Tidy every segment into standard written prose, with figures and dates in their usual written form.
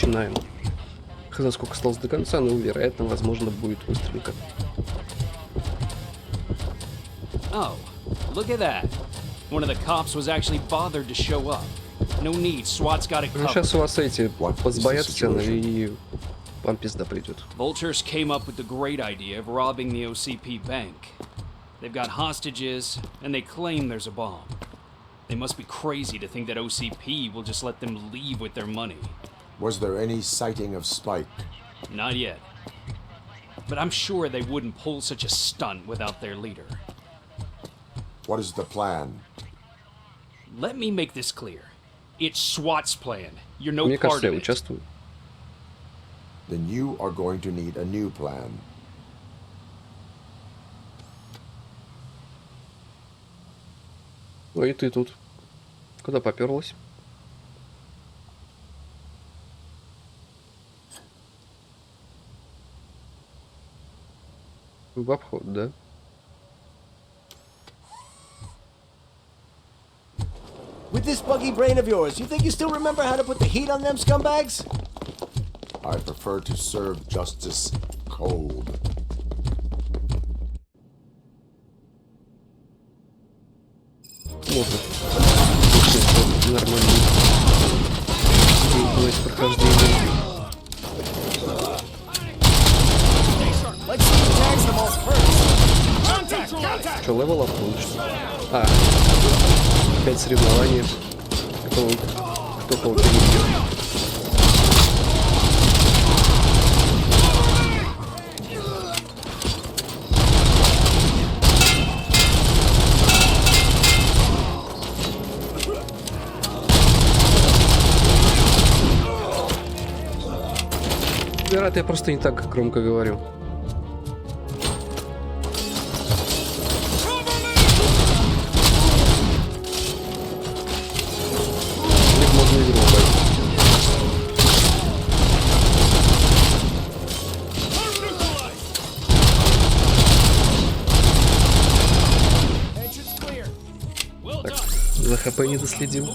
начинаем. Хз, сколько осталось до конца, но, вероятно, возможно, будет быстренько. Oh, look at that. One of the cops was actually bothered to show up. No need, SWAT's got it Ну, covered. сейчас у вас эти позбоятся тебя, и вам пизда придет. Vultures came up with the great idea of robbing the OCP bank. They've got hostages, and they claim there's a bomb. They must be crazy to think that OCP will just let them leave with their money. Was there any sighting of Spike? Not yet. But I'm sure they wouldn't pull such a stunt without their leader. What is the plan? Let me make this clear. It's SWAT's plan. You're no Мне part кажется, of я it. участвую. Then you are going to need a new plan. Ой, и ты тут. Куда поперлась? В обход, да? With this buggy brain of yours, you think you still remember how to put the heat on them scumbags? I prefer to serve justice cold. Можно. Нормально. Новые прохождения. Let's see who tags them all first. Contact! Что, левел ап получится? А, опять соревнования. Кто кого перебьет. Вероятно, я просто не так громко говорю. Их можно игру убрать. Так, за ХП не доследил.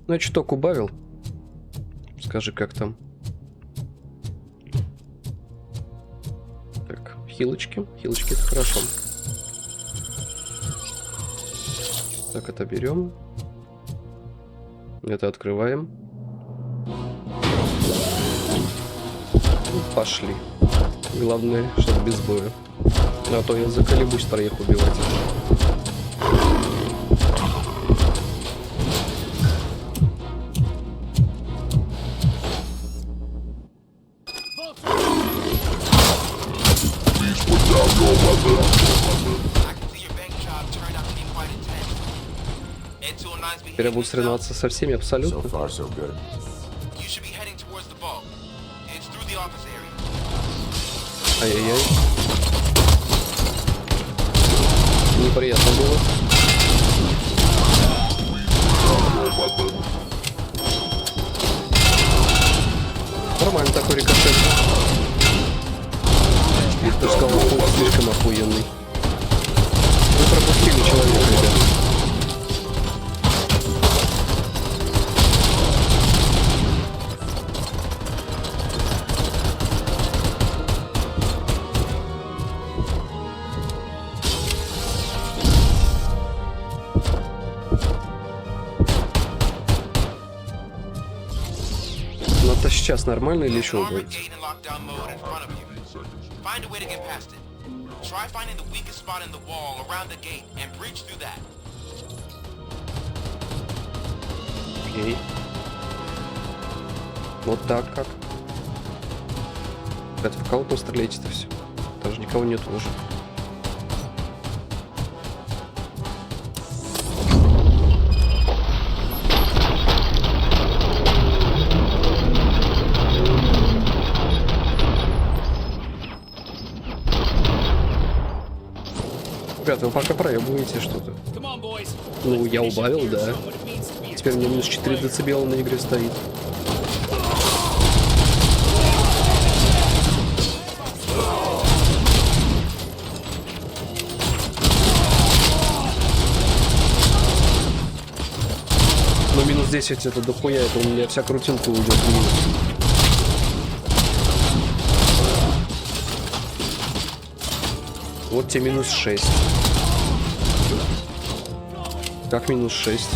Ну, я чуток убавил. Скажи, как там. Так, хилочки. Хилочки — это хорошо. Так, это берем. Это открываем. Ну, пошли. Главное, чтобы без боя. А то я заколебусь проехать убивать. Теперь я буду соревноваться со всеми абсолютно. So far, so good. Ай-яй-яй. Неприятно было. Нормально такой рикошет. И пускал слишком охуенный. Вы пропустили человека, ребят. Ну это сейчас нормально или еще будет? Окей. Вот так как. Это в кого-то стреляете-то все. Даже никого нет уже. Ребята, вы пока проебываете что-то. Ну, я убавил, да. Теперь у меня минус 4 децибела на игре стоит. здесь ведь это дохуя, это у меня вся крутилка уйдет в минус. Вот тебе минус 6. Как минус 6?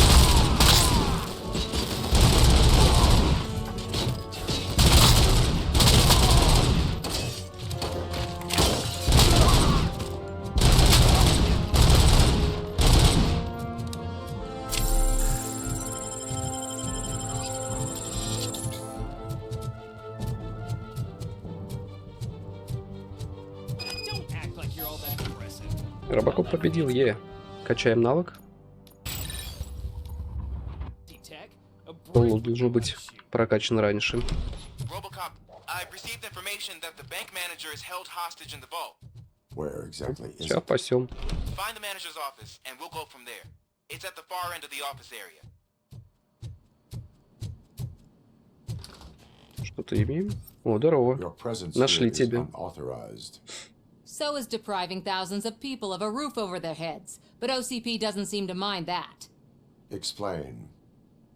RoboCop победил, Качаем навык. Он должен быть прокачан раньше. RoboCop, I've received information that the bank manager is held hostage in the vault. Where exactly is Сейчас it? пасем. Find the manager's office, and we'll go from there. It's at the far end of the office area. Что-то имеем? О, здорово. Your presence Нашли here is тебя. unauthorized. So is depriving thousands of people of a roof over their heads. But OCP doesn't seem to mind that. Explain.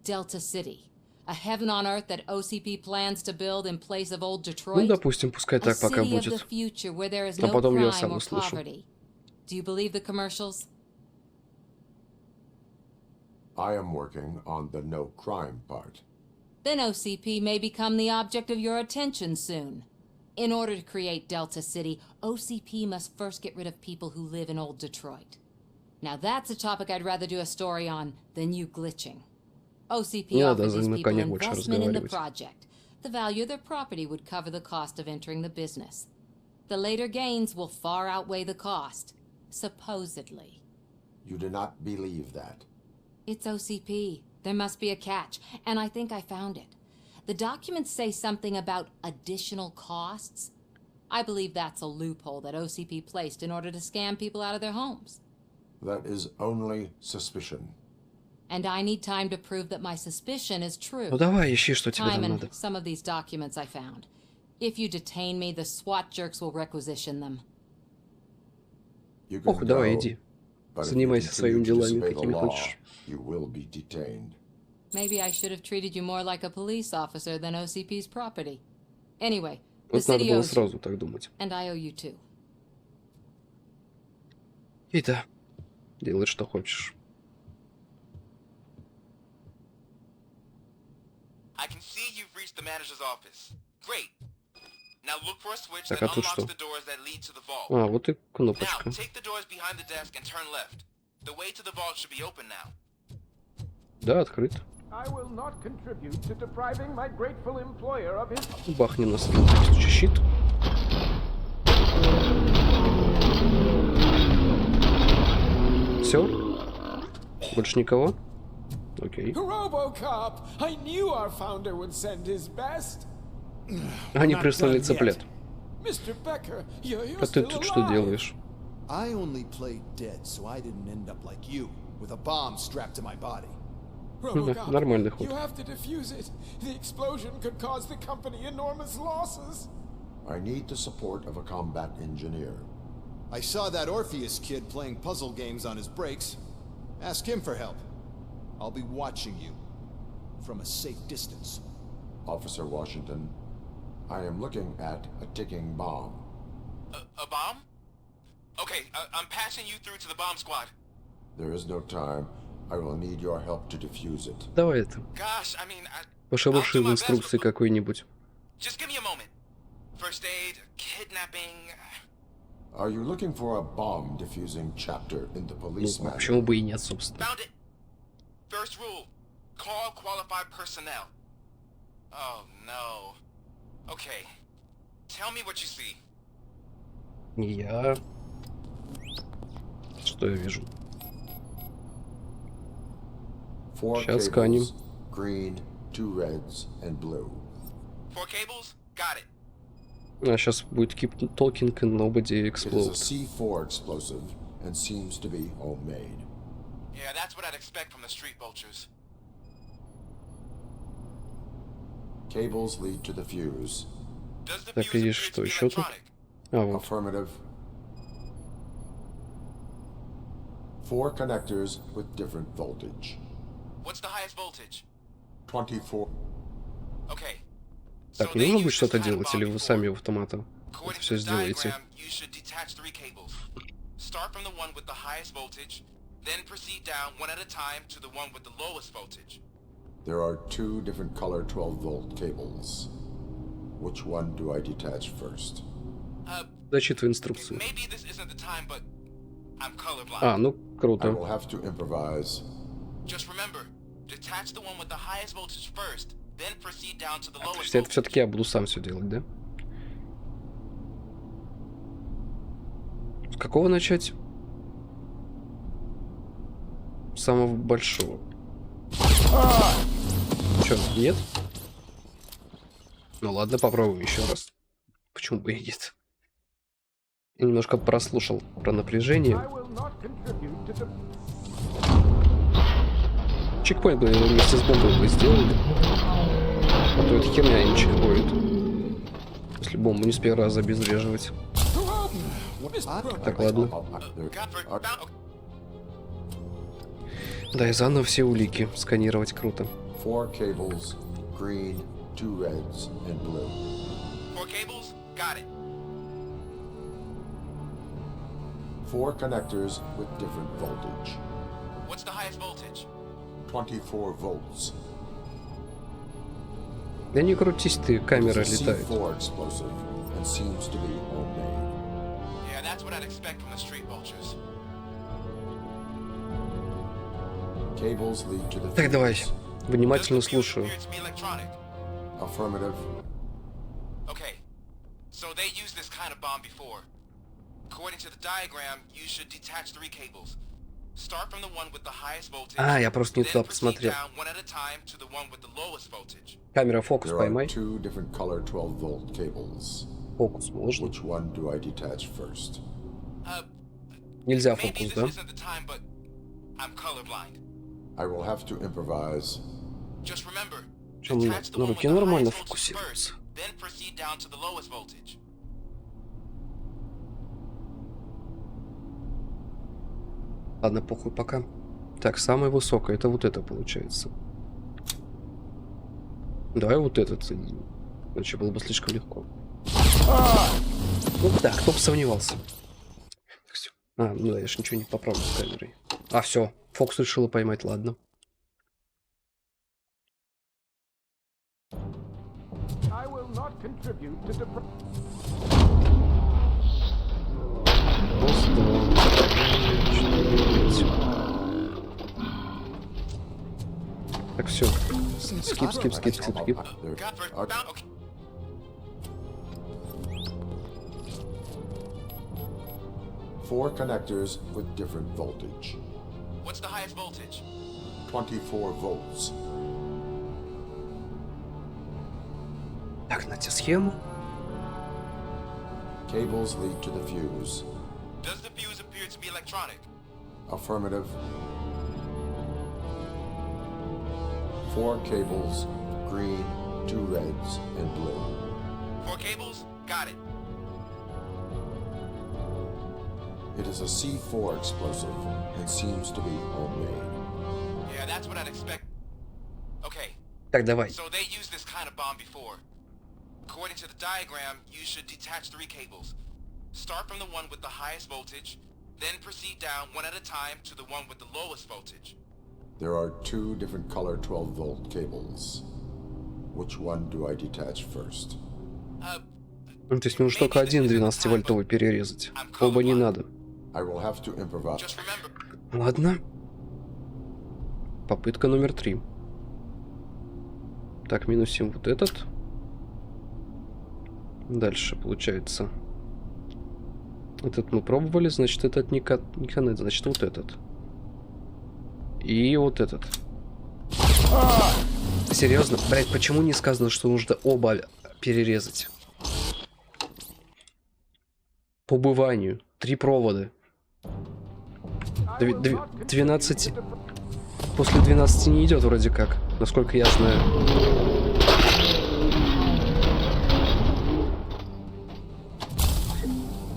Delta City. A heaven on earth that OCP plans to build in place of old Ну, Detroit. допустим, пускай A так пока city of the будет. future where there is А no потом я crime сам or услышу. poverty. Do you believe the commercials? I am working on the no crime part. Then OCP may become the object of your attention soon. In order to create Delta City, OCP must first get rid of people who live in old Detroit. Now that's a topic I'd rather do a story on than you glitching. OCP Не надо offers за these people конях больше investment in the разговаривать. project. The value of their property would cover the cost of entering the business. The later gains will far outweigh the cost, supposedly. You do not believe that. It's OCP. There must be a catch, and I think I found it. The documents say something about additional costs. I believe that's a loophole that OCP placed in order to scam people out of their homes. That is only suspicion. And I need time to prove that my suspicion is true. Ну давай, ищи, что тебе Time там and надо. some of these documents I found. If you detain me, the SWAT jerks will requisition them. You can Ох, давай, go, иди. but if you Занимайся своими continue to делами, disobey the какими law, хочешь. you will be detained. Maybe I should have treated you more like a police officer than OCP's property. Anyway, the Вот надо city было owes you, сразу так думать. and I owe you too. И да, делай, что хочешь. I can see you've reached the manager's office. Great. Now look for a switch Так, that а тут unlocks что? the doors that lead to the vault. А, вот и Now, кнопочка. take the doors behind the desk and turn left. The way to the vault should be open now. Да, открыт. I will not contribute to depriving my grateful employer of his... Бахни нас. Щит. Все? Больше никого? Окей. RoboCop! I knew our founder would send his best. Они прислали цыплят. Mr. Becker, you're А ты still тут что alive. делаешь? I only played dead, so I didn't end up like you, with a bomb strapped to my body. RoboCop, нормальный ход. you have to defuse it. The explosion could cause the company enormous losses. I need the support of a combat engineer. I saw that Orpheus kid playing puzzle games on his breaks. Ask him for help. I'll be watching you from a safe distance. Officer Washington, I am looking at a ticking bomb. A bomb? Okay, I'm passing you through to the bomb squad. There is no time. I will need your help to defuse it. Давай это. Gosh, I mean, Пошебурши I'll в do my инструкции best, but- какой-нибудь. Just give me a moment. First aid, kidnapping. Are you looking for a bomb diffusing chapter in the Ну, police а manual? почему бы и нет, собственно. Found it. First rule, call qualified personnel. Oh no. Okay. Tell me what you see. Я... Что я вижу? Four Сейчас cables, сканем. green, 2 reds, and blue. 4 cables? Got it. А сейчас будет keep talking and nobody It is a explode. C4 explosive and seems to be homemade. Yeah, that's what I'd expect from the street vultures. Cables lead to the fuse. Does the Так, fuse и appear что to be еще тут? electronic? А, вот. Affirmative. 4 connectors with different voltage. What's the highest voltage? 24. Okay. Так, не нужно будет что-то делать, или вы сами в автомата это все сделаете? You should detach 3 cables. Start from the one with the highest voltage, then proceed down one at a time to the one with the lowest voltage. There are 2 different color 12-volt cables. Which one do I detach first? Зачитывай инструкцию. Maybe this isn't the time, but I'm colorblind. А, ну, I круто. will have to improvise. Just remember, detach the one with the highest voltage first, then proceed down to the То lowest есть это voltage. все-таки я буду сам все делать, да? С какого начать? С самого большого. Че, нет? Ну ладно, попробуем еще раз. Почему бы и нет? Я немножко прослушал про напряжение. Чекпоинт бы вместе с бомбой бы сделали. А то эта херня не чекпоинт. Если бомбу не с первого раза обезвреживать. Так, ладно. Да, и заново все улики сканировать, круто. 4 cables, green, 2 reds, and blue. 4 cables? Got it. 4 connectors with different voltage. What's the highest voltage? 24 volts. Да не крутись ты, камера It's a летает. C4 explosive and seems to be homemade. Yeah, that's what I'd expect from the street vultures. Cables lead to the Так, давай. fuse. Внимательно Does the fuse слушаю. appear to be electronic? Affirmative. Okay, so they used this kind of bomb before. According to the diagram, you should detach 3 cables. Start from the one with the highest voltage. А, я просто не then туда proceed посмотрел. down one at a time to the one with the lowest voltage. Камера, фокус There are поймай. 2 different color 12-volt cables. Фокус можно? Which one do I detach first? Нельзя Maybe фокус, this да? isn't the time, but I'm colorblind. I will have to improvise. Just remember, Чем detach the на one with руке the нормально highest voltage фокусироваться. first, then proceed down to the lowest voltage. Ладно, похуй пока. Так, самое высокое, это вот это получается. Давай вот этот. Иначе было бы слишком легко. Ну да, кто бы сомневался. Так, всё. А, ну да, я же ничего не поправлю с камерой. А, все, фокус решила поймать, ладно. I will not contribute to the Раз, два, 4, 5. Так, все. Скип, скип, скип, скип, скип. There Godfrey, are found, okay. 4 connectors with different voltage. What's the highest voltage? 24 volts. Так, на те схему. Cables lead to the fuse. Does the fuse appear to be electronic? Affirmative. 4 cables, green, 2 reds, and blue. 4 cables? Got it. It is a C4 explosive and seems to be homemade. Yeah, that's what I'd expect. Okay, Так, давай. so they used this kind of bomb before. According to the diagram, you should detach 3 cables. Start from the one with the highest voltage, then proceed down one at a time to the one with the lowest voltage. There are 2 different color 12-volt cables. Which one do I detach first? Ну, то есть нужно только один 12-вольтовый перерезать. Оба не надо. I will have to improvise. Just remember, Ладно. Попытка номер 3. Так, минусим вот этот. Дальше получается. Этот мы пробовали, значит этот не коннект, значит вот этот. И вот этот. Серьезно? Блять, почему не сказано, что нужно оба перерезать? По убыванию. 3 провода. 12... После 12 не идет вроде как, насколько я знаю.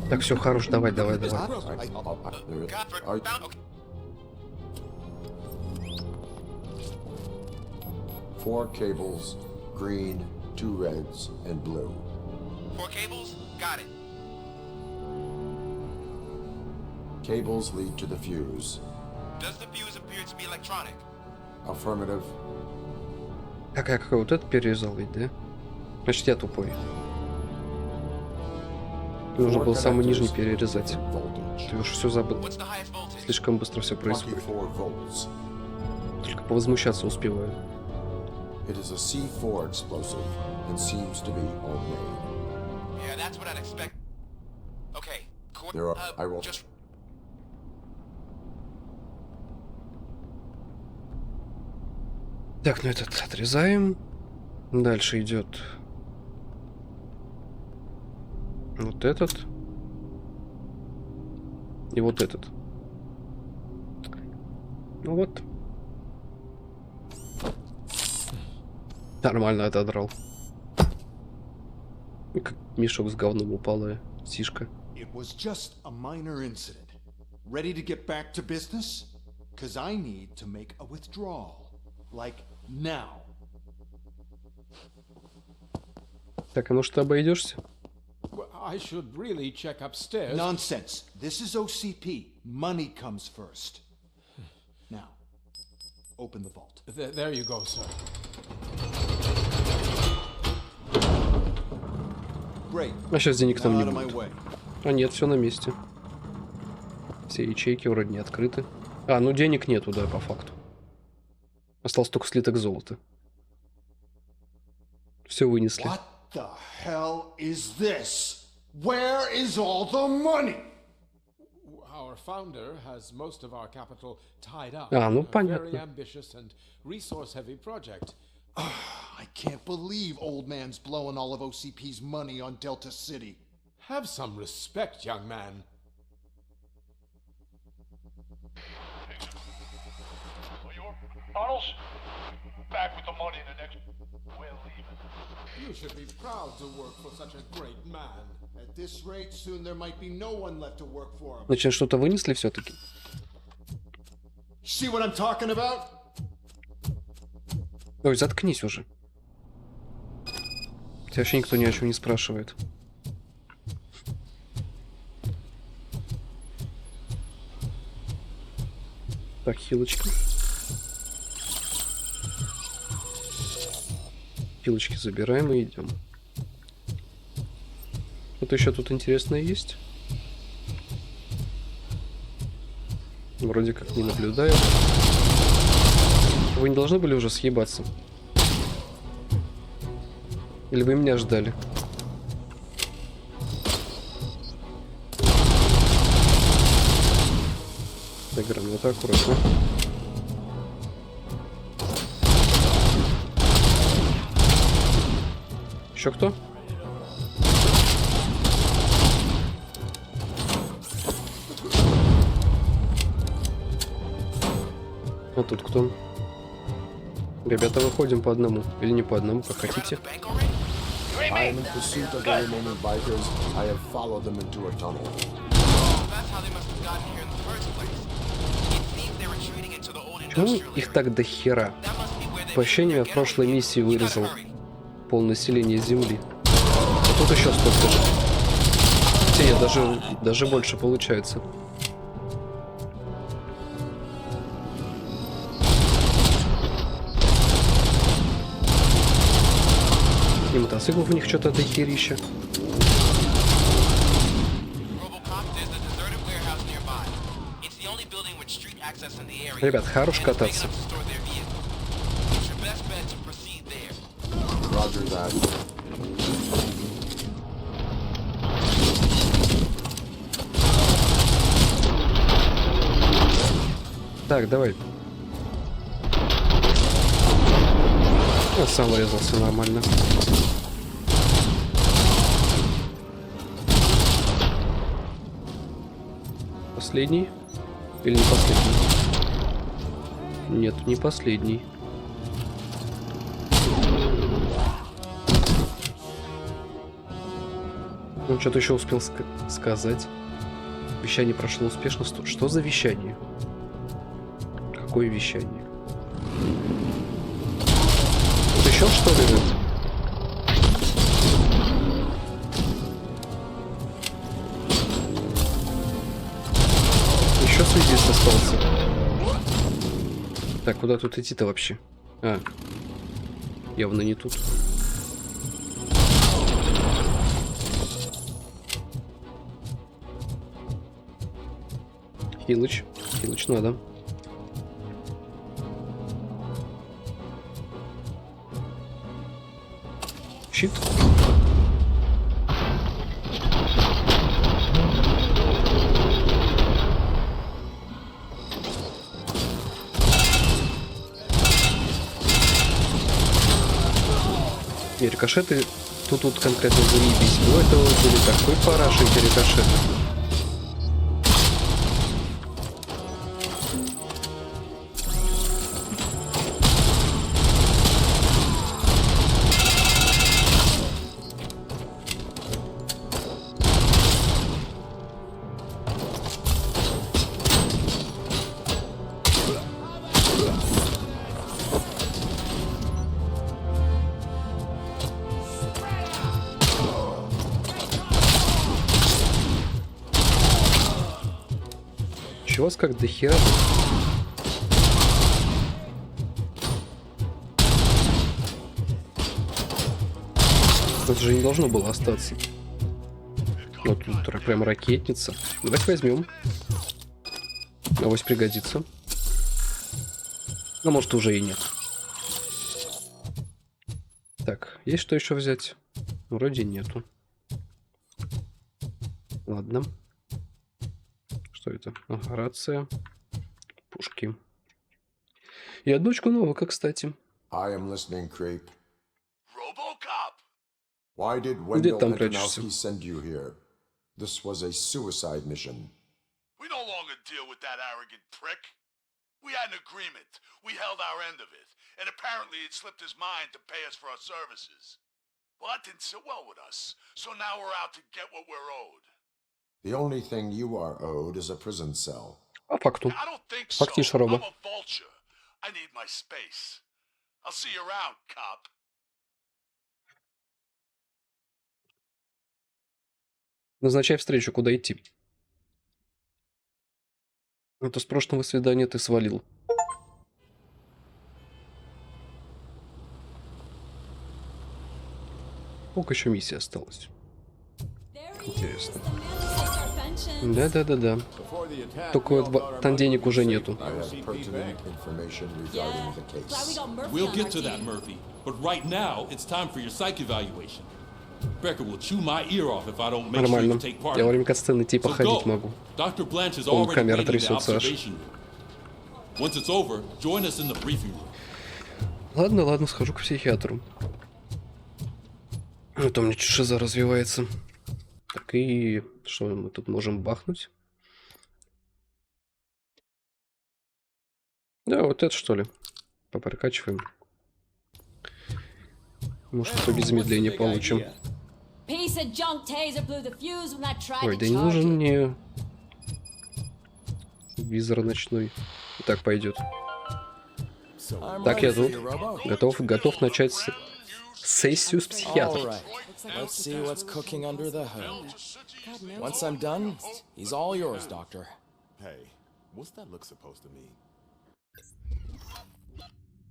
Так, все, хорош, давай. Godfrey, found, okay. 4 cables, green, 2 reds, and blue. 4 cables? Got it. Cables lead to the fuse. Does the fuse appear to be electronic? Affirmative. Так, я как вот это перерезал ведь, да? Значит, я тупой. Нужно было самый нижний перерезать. Ты уж все забыл. What's the highest voltage? Слишком быстро все происходит. 24 volts. Только повозмущаться успеваю. It is a C4 explosive and seems to be homemade. Yeah, that's what I'd expect. Okay. There are, I will. Just Так, ну этот отрезаем. Дальше идет вот этот и вот этот. Ну вот. Нормально отодрал. Как мешок с говном упала сишка. It was just a minor incident. Ready to get back to business? Cause I need to make a withdrawal. Like now. Так, а может ты обойдешься? Well, I should really check upstairs. Nonsense. This is OCP. Money comes first. Now, open the vault. There you go, sir. Great. А сейчас денег там Now не out of my будет. way. А нет, все на месте. Все ячейки вроде не открыты. А, ну денег нету, да, по факту. Осталось только слиток золота. Все вынесли. What the hell is this? Where is all the money? Our founder has most of our capital tied up. А, ну in a very понятно. ambitious and resource-heavy project. I can't believe old man's blowing all of OCP's money on Delta City. Have some respect, young man. Arnold's back with the money in the next. We're leaving. You should be proud to work for such a great man. At this rate, soon there might be no one left to work for him. Значит, что-то вынесли все-таки. See what I'm talking about? Ой, заткнись уже. Тебя вообще никто ни о чем не спрашивает. Так, хилочки. Хилочки забираем и идем. Вот еще тут интересное есть. Вроде как не наблюдаю. Вы не должны были уже съебаться? Или вы меня ждали? Так, граната, аккуратно. Еще кто? А тут кто? Ребята, выходим по одному. Или не по одному, как хотите. I am in pursuit of the remaining bikers. I have followed them into a tunnel. that's how they must have gotten here in the first place. It seems they were retreating into the old Почему industrial их area. так до хера? That must be where they По ощущениям, я в прошлой миссии вырезал полнаселение Земли. А тут еще столько же. Хотя нет, даже больше получается. И мотоциклов у них что-то дохерища. RoboCop, there's a deserted warehouse nearby. It's the only building with street access in the area. Ребят, хорош and it's big кататься. enough to store their vehicle. It's your best bet to proceed there. Roger that. Так, давай. Я сам врезался нормально. Последний? Или не последний? Нет, не последний. Он что-то еще успел сказать. Вещание прошло успешно. Что за вещание? Какое вещание? Еще что ли? Еще связист остался. Так, куда тут идти-то вообще? А, явно не тут. Хилыч. Хилыч надо. Щит. И рикошеты тут конкретно заебись. Ну это были такой параш эти рикошеты. Чего вас как до хера? Это же не должно было остаться. Вот тут прям ракетница. Давайте возьмем. Авось пригодится. Но может уже и нет. Так, есть что еще взять? Вроде нету. Ладно. Что это? Ага, рация. Пушки. И одну очку нового, кстати. I am listening, creep. RoboCop! Why did Где Wendell там прячешься? Antonowski send you here? This was a suicide mission. We no longer deal with that arrogant prick. We had an agreement. We held our end of it. And apparently it slipped his mind to pay us for our services. Well, that didn't sit well with us. So now we're out to get what we're owed. The only thing you are owed is a prison cell. По факту. I don't think so. Фактиш, Робо. I'm a vulture. I need my space. I'll see you around, cop. Назначай встречу, куда идти. Это с прошлого свидания ты свалил. Сколько еще миссий осталось? Интересно. Да. Только вот там денег уже нету. I have pertinent information regarding the case. We'll get to that, Murphy. But right now, it's time for your psych evaluation. Becker will chew my ear off if I don't make sure Нормально. you take part Я in во it. время катсцены типа So ходить go. могу. Dr. Blanche is Вон already камера waiting in the трясется аж. observation room. Once it's over, join us in the briefing room. Ладно, схожу к психиатру. Это у меня чуть шиза развивается. Так, и что мы тут можем бахнуть? Да, вот это что ли? Попрокачиваем. Может, то без замедления получим. Ой, да не нужен мне визор ночной. Так пойдет. Так, я тут. Готов начать сессию с психиатром. Let's see what's cooking under the hood. Once I'm done, he's all yours, Doctor. Hey, what's that look supposed to mean?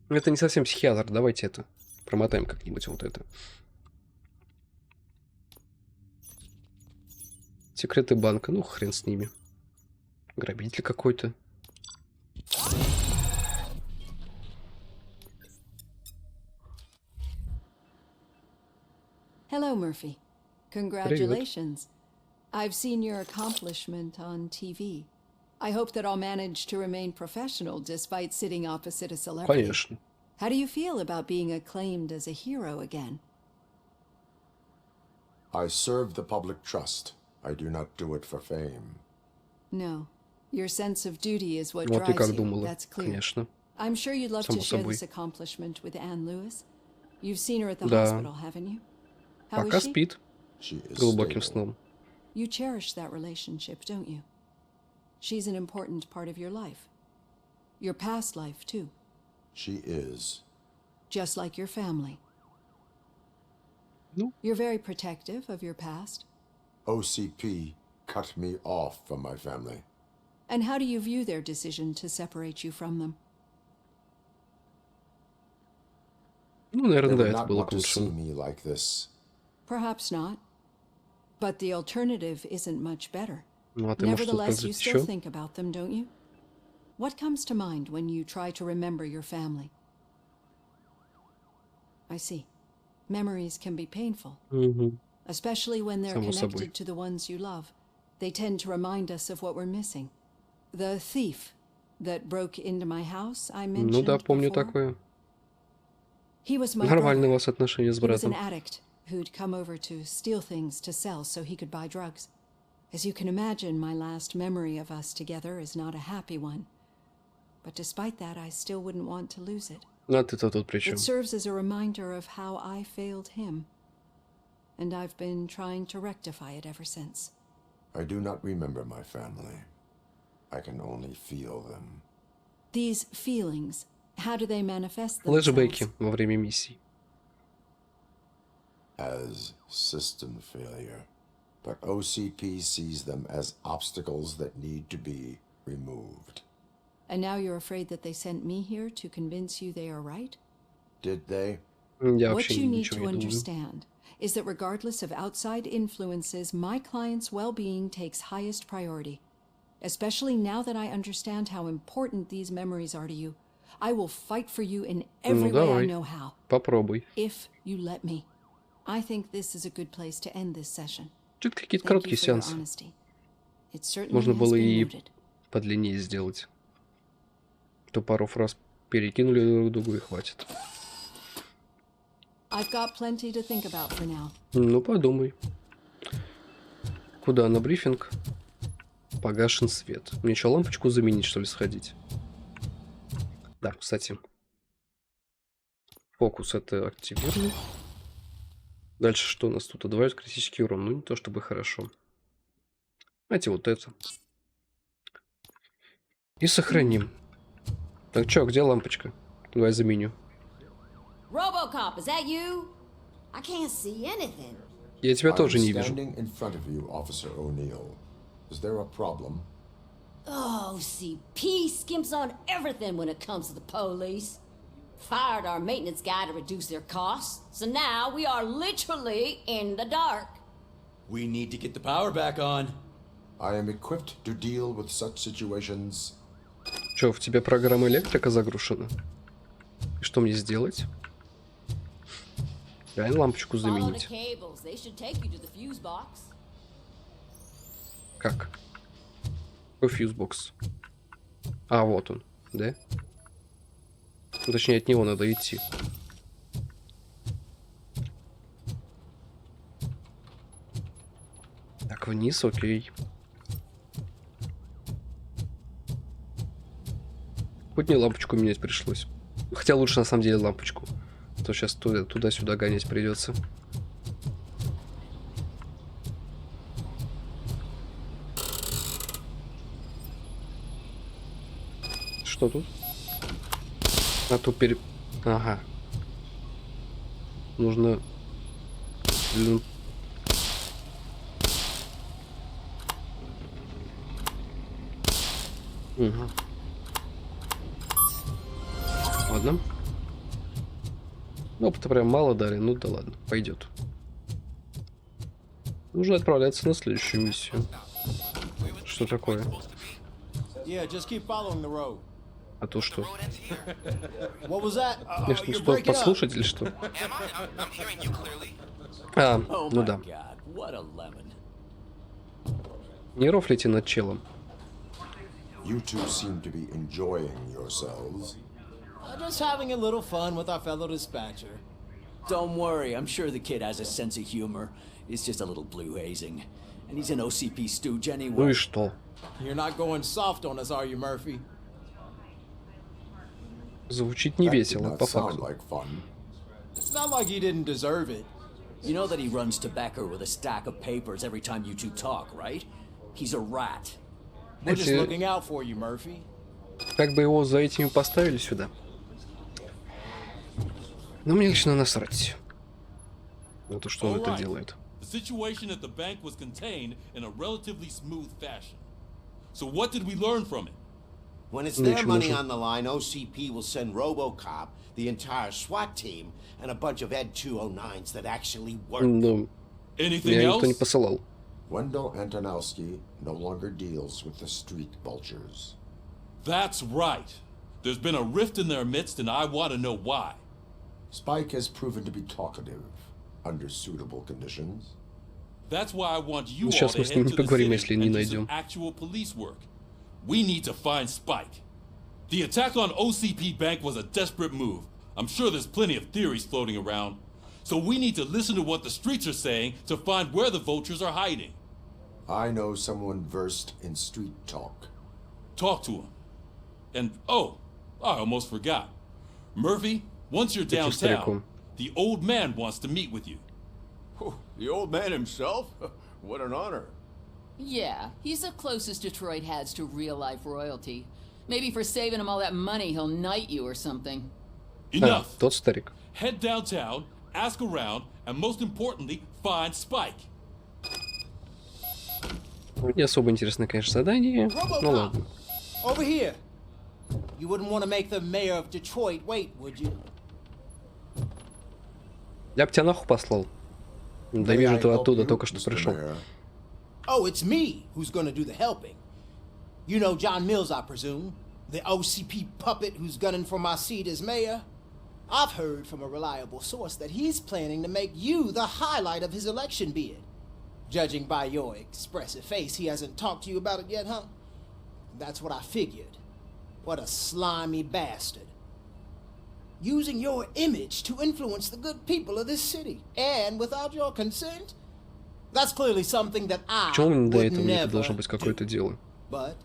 Это не совсем психиатр, давайте это промотаем как-нибудь вот это. Секреты банка, ну хрен с ними. Грабитель какой-то. Hello, Murphy. Congratulations. I've seen your accomplishment on TV. I hope that I'll manage to remain professional despite sitting opposite a celebrity. Конечно. How do you feel about being acclaimed as a hero again? I serve the public trust. I do not do it for fame. No. Your sense of duty is what Вот ты drives как you. думала. That's clear. Конечно. I'm sure you'd love Само to share собой. this accomplishment with Anne Lewis. You've seen her at the Да. hospital, haven't you? How Пока is she? спит She is глубоким stable. сном. You cherish that relationship, don't you? She's an important part of your life. Your past life, too. She is. just like your family. Ну. You're very protective of your past. OCP cut me off from my family. And how do you view their decision to separate you from them? Ну, наверное, да, They would это not было want к to see лучшему. me like this. Perhaps not. But the alternative isn't much better. Ну, а ты, может, что-то Nevertheless, you произойдет still еще? think about them, don't you? What comes to mind when you try to remember your family? I see. Memories can be painful, Угу. especially when they're Само собой. connected to the ones you love. They tend to remind us of what we're missing. The thief that broke into my house, I mentioned Ну да, помню before. такое. He was my Нормальные у brother. вас отношения с He was an братом. addict who'd come over to steal things to sell so he could buy drugs. As you can imagine, my last memory of us together is not a happy one. But despite that, I still wouldn't want to lose it. А ты-то тут при чем? It serves as a reminder of how I failed him. And I've been trying to rectify it ever since. I do not remember my family. I can only feel them. These feelings, how do they manifest Флэшбэки themselves? во время миссий. As system failure. But OCP sees them as obstacles that need to be removed. And now you're afraid that they sent me here to convince you they are right? Did they? Я What вообще you need ничего to не думаю. understand is that regardless of outside influences, my client's well-being takes highest priority. Especially now that I understand how important these memories are to you. I will fight for you in every Ну way I давай, know how. попробуй. If you let me. I think this is a good place to end this session. Что-то какие-то Thank you короткие for your сеансы. honesty. It certainly Можно has было been и noted. подлиннее сделать. То пару фраз перекинули друг другу и хватит. I've got plenty to think about for now. Ну, подумай. Куда? На брифинг? Погашен свет. Мне что, лампочку заменить, что ли, сходить? Да, кстати. Фокус это активировали. Дальше что у нас тут? Удваивает критический урон. Ну, не то чтобы хорошо. Давайте вот это. И сохраним. Так, чё, где лампочка? Давай заменю. RoboCop, is that you? I can't see anything. Я тебя I тоже am не вижу. standing in front of you, Officer O'Neill. Is there a problem? Oh, CP skimps on everything when it comes to the police. Fired our maintenance guy to reduce their costs, so now we are literally in the dark. We need to get the power back on. I am equipped to deal with such situations. Чё, в тебе программа электрика загрушена? И что мне сделать? Дай лампочку Follow the заменить. cables. They should take you to the fuse box. Как? Какой фьюзбокс? А, вот он, да? Ну, точнее, от него надо идти. Так, вниз, окей. Хоть не лампочку менять пришлось. Хотя лучше на самом деле лампочку. А то сейчас туда-сюда гонять придется. Что тут? А тут Ага. Нужно... Угу. Ладно. Опыта прям мало дали, ну да ладно, пойдет. Нужно отправляться на следующую миссию. Что такое? Yeah, just keep following the road. А то что? What was that? Конечно, стоит послушать или что? А, ну да. Не рофлите над челом. You two seem to be enjoying yourselves. Just having a little fun with our fellow dispatcher. Don't worry, I'm sure the kid has a sense of humor. It's just a little blue hazing. And he's an OCP stooge anyway. Ну и что? You're not going soft on us, are you, Murphy? Звучит не весело, по факту. It's not like he didn't deserve it. You know that he runs tobacco with a stack of papers every time you two talk, right? He's a rat. We're just looking out for you, Murphy. Как бы его за этими поставили сюда? Но мне лично насрать на то, что он это делает. The situation at the bank was contained in a relatively smooth fashion. So what did we learn from it? When it's their money on the line, OCP will send RoboCop, the entire SWAT team, and a bunch of Ed 209s that actually work. Но меня никто не посылал. Wendell Antonowski no longer deals with the street vultures. That's right. There's been a rift in their midst, and I want to know why. Spike has proven to be talkative under suitable conditions. That's why I want you all Сейчас to мы с head ним to не the поговорим, city если не and do найдем. some actual police work. We need to find Spike. The attack on OCP Bank was a desperate move. I'm sure there's plenty of theories floating around. So we need to listen to what the streets are saying to find where the vultures are hiding. I know someone versed in street talk. Talk to him. And, oh, I almost forgot. Murphy, once you're downtown, the old man wants to meet with you. Oh, the old man himself? What an honor. Yeah, he's the closest Detroit has to real-life royalty. Maybe for saving him all that money, he'll knight you or something. Enough. Тот старик. Head downtown, ask around, and most importantly, find Spike. Не особо интересное, конечно, задание. Ну ладно. Over here. You wouldn't want to make the mayor of Detroit wait, would you? Я бы тебя нахуй послал. Да вижу, ты оттуда только что пришел. Oh, it's me who's gonna do the helping. You know John Mills, I presume? The OCP puppet who's gunning for my seat as mayor? I've heard from a reliable source that he's planning to make you the highlight of his election bid. Judging by your expressive face, he hasn't talked to you about it yet, huh? That's what I figured. What a slimy bastard. Using your image to influence the good people of this city. And without your consent? That's clearly something that I would never должно быть какое-то дело. But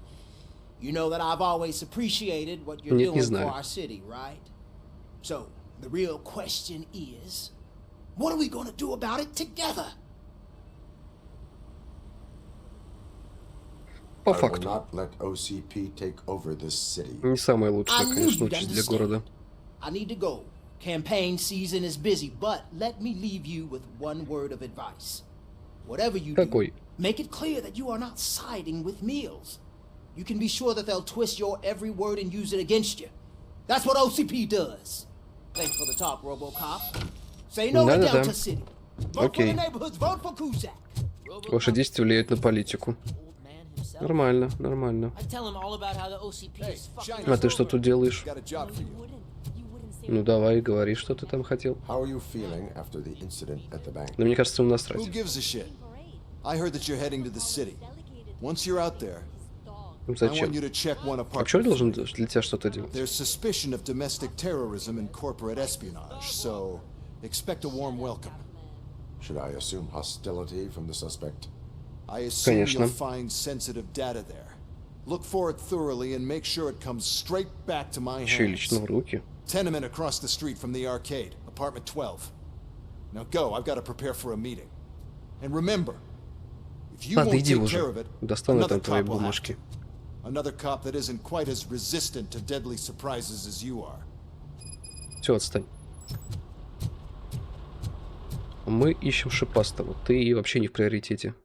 you know that I've always appreciated what you're doing for our city, right? So, the real question is, what are we going to do about it together? По факту. Не самая лучшая, конечно, участь для города. I need to go. Campaign season is busy, but let me leave you with one word of advice. Whatever you do, make it clear that you are not siding with Mills. You can be sure that they'll twist your every word and use it against you. That's what OCP does. Thanks for the talk, RoboCop. Say no to Delta City. Vote for the neighborhoods, vote for Kuzak. Ваши действия влияют на политику. Нормально, нормально. А ты что тут делаешь? Ну давай, говори, что ты там хотел. Но мне кажется, ему насрать. Зачем? А почему я должен для тебя что-то делать? Конечно. Еще и лично в руки. Tenement across the street from the arcade, apartment 12. Now go, I've got to prepare for a meeting. And remember, if you won't take care of it, another cop will have to. Another cop that isn't quite as resistant to deadly surprises as you are. Все, отстань. Мы ищем шипастого. Ты вообще не в приоритете.